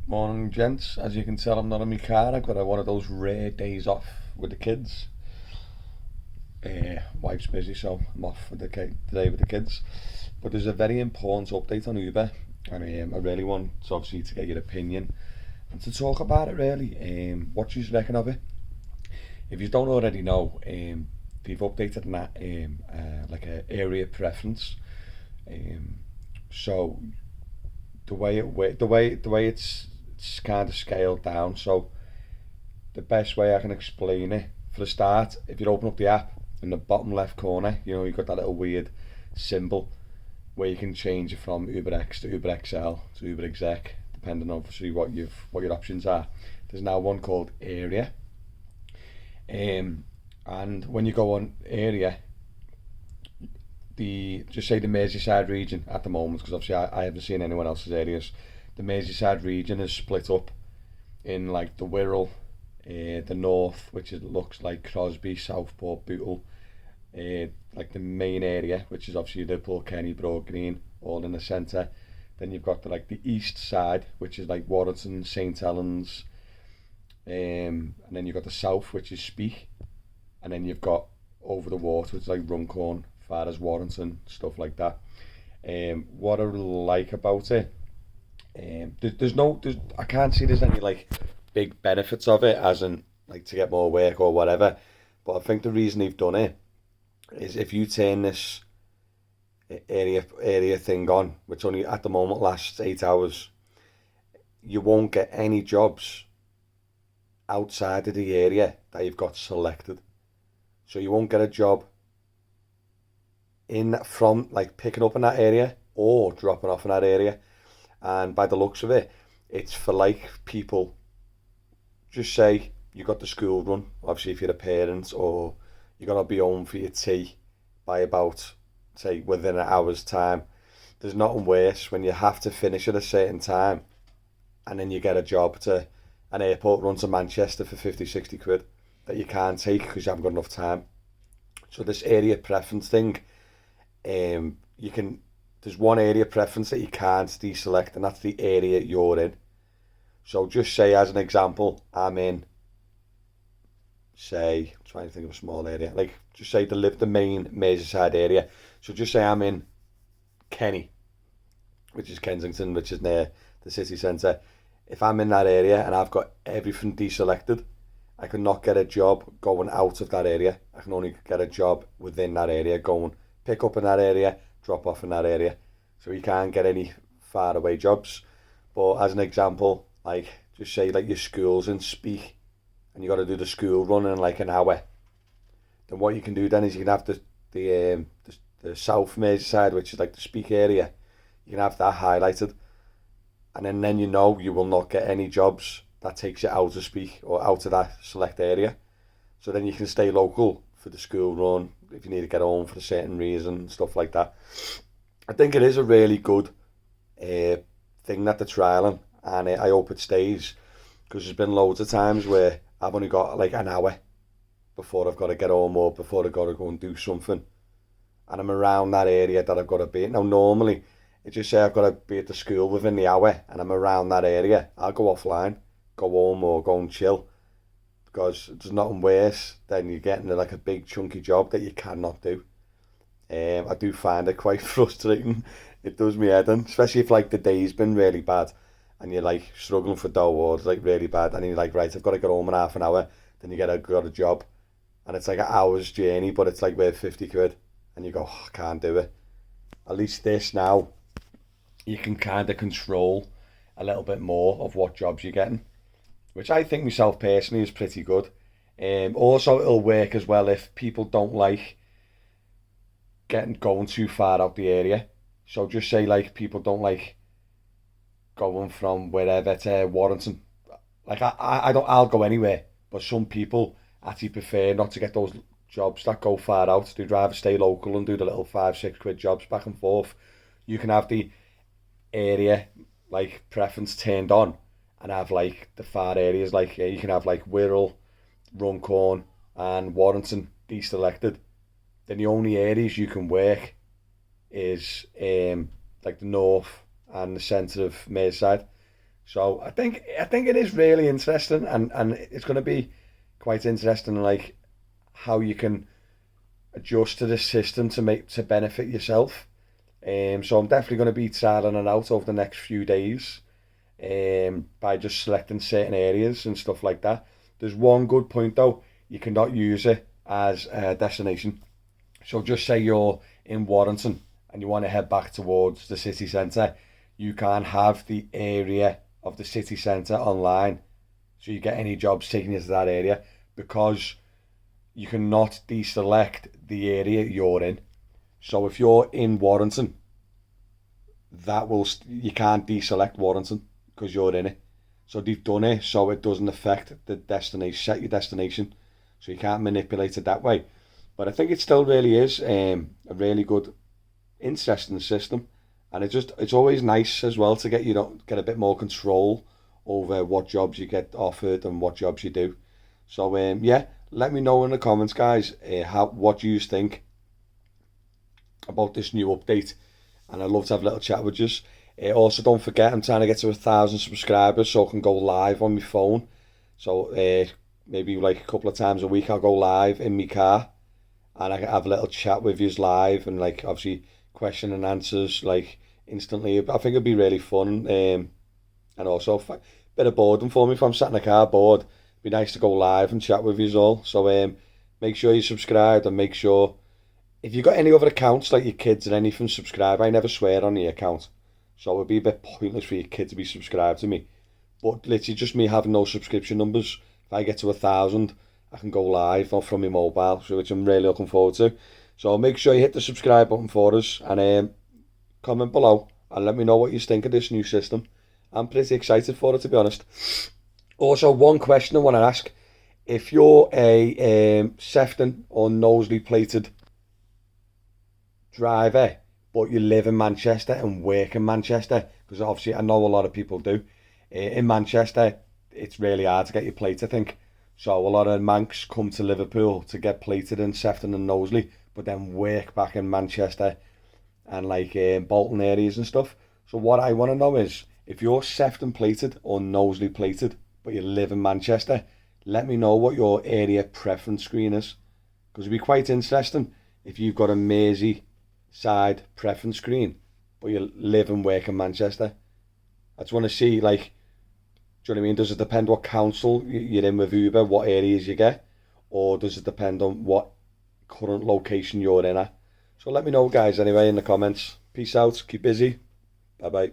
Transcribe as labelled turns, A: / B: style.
A: Morning, gents. As you can tell, I'm not in my car. I've got one of those rare days off with the kids. Wife's busy, so I'm off for today with the kids. But there's a very important update on Uber, and I really want obviously to get your opinion and to talk about it. Really, what do you reckon of it? If you don't already know, they've updated that like a area preference. Um, so the way it's kind of scaled down. So the best way I can explain it, for the start, if you open up the app in the bottom left corner, you've got that little weird symbol where you can change it from Uber X to Uber XL to Uber Exec, depending on obviously what your options are. There's now one called Area, and when you go on Area, the just say the Merseyside region at the moment, because obviously I haven't seen anyone else's areas. The Merseyside region is split up in like the Wirral, the north, which looks like Crosby, Southport, Bootle, like the main area, which is obviously Liverpool, Kenny, Broad Green, all in the centre. Then you've got the east side, which is like Warrington, St Helens, and then you've got the south, which is Speke, and then you've got over the water, which is like Runcorn, far as Warrington, stuff like that. What I like about it, I can't see there's any like big benefits of it, as in like to get more work or whatever. But I think the reason they've done it is if you turn this area thing on, which only at the moment lasts 8 hours, you won't get any jobs outside of the area that you've got selected. So you won't get a job in from like picking up in that area or dropping off in that area. And by the looks of it, it's for like people, just say you got the school run, obviously if you're a parent, or you're gonna be home for your tea by about, say, within an hour's time. There's nothing worse when you have to finish at a certain time and then you get a job to an airport run to Manchester for 50, 60 quid that you can't take because you haven't got enough time. So this area preference thing, you can, there's one area preference that you can't deselect, and that's the area you're in. So just say, as an example, I'm in, say, I'm trying to think of a small area, like just say the main Merseyside area. So just say I'm in Kenny, which is Kensington, which is near the city centre. If I'm in that area and I've got everything deselected, I can not get a job going out of that area. I can only get a job within that area, going pick up in that area, drop off in that area. So you can't get any far away jobs. But as an example, like just say like your school's in Speke and you got to do the school run in like an hour. Then what you can do then is you can have the South Merseyside, which is like the Speke area. You can have that highlighted, and then you will not get any jobs that takes you out of Speke or out of that select area. So then you can stay local for the school run if you need to get home for a certain reason, stuff like that. I think it is a really good thing that they're trialing, and I hope it stays, because there's been loads of times where I've only got like an hour before I've got to get home or before I've got to go and do something, and I'm around that area that I've got to be. Now normally, it just say I've got to be at the school within the hour and I'm around that area, I'll go offline, go home or go and chill, because there's nothing worse than you getting like a big chunky job that you cannot do. I do find it quite frustrating. It does me head in, especially if like the day's been really bad and you're like struggling for dough, or it's like really bad and you're like, right, I've got to get home in half an hour. Then you got a job and it's like an hour's journey, but it's like worth 50 quid and you go, oh, I can't do it. At least this now, you can kind of control a little bit more of what jobs you're getting, which I think myself personally is pretty good. Also, it'll work as well if people don't like going too far out the area. So just say like people don't like going from wherever to Warrington. Like I don't, I'll go anywhere, but some people actually prefer not to get those jobs that go far out. They'd rather stay local and do the little 5, 6 quid jobs back and forth. You can have the area like preference turned on and have like the far areas, like you can have like Wirral, Runcorn and Warrington deselected. Then the only areas you can work is like the north and the centre of Merseyside. So I think it is really interesting, and it's going to be quite interesting, like how you can adjust to the system to benefit yourself. So I'm definitely going to be trialing it out over the next few days, by just selecting certain areas and stuff like that. There's one good point though, you cannot use it as a destination. So just say you're in Warrington and you want to head back towards the city centre, you can't have the area of the city centre online. So you get any jobs taking you to that area because you cannot deselect the area you're in. So if you're in Warrington, you can't deselect Warrington because you're in it. So they've done it so it doesn't affect the destination, set your destination. So you can't manipulate it that way. But I think it still really is a really good, interesting system, and it's always nice as well to get a bit more control over what jobs you get offered and what jobs you do. So yeah, let me know in the comments, guys, what you think about this new update, and I'd love to have a little chat with you. Also, don't forget, I'm trying to get to 1,000 subscribers so I can go live on my phone. So maybe like a couple of times a week I'll go live in my car, and I can have a little chat with you live, and like obviously question and answers like instantly. I think it'd be really fun, and also a bit of boredom for me if I'm sat in the car bored. It'd be nice to go live and chat with you all. So make sure you subscribe, and make sure if you got any other accounts like your kids or anything, subscribe. I never swear on the account, so it would be a bit pointless for your kid to be subscribed to me. But literally just me having no subscription numbers. If I get to 1,000, I can go live from my mobile, so which I'm really looking forward to. So make sure you hit the subscribe button for us, and comment below and let me know what you think of this new system. I'm pretty excited for it, to be honest. Also, one question I want to ask: if you're a Sefton or Knowsley plated driver, but you live in Manchester and work in Manchester, because obviously I know a lot of people do. In Manchester, it's really hard to get your plate, I think. So a lot of Mancs come to Liverpool to get plated in Sefton and Knowsley, but then work back in Manchester and like Bolton areas and stuff. So what I want to know is, if you're Sefton plated or Knowsley plated, but you live in Manchester, let me know what your area preference screen is, because it'd be quite interesting if you've got a Merseyside preference screen, but you live and work in Manchester. I just want to see, like, do you know what I mean? Does it depend what council you're in with Uber, what areas you get, or does it depend on what current location you're in at? So let me know, guys, anyway, in the comments. Peace out, keep busy, bye bye.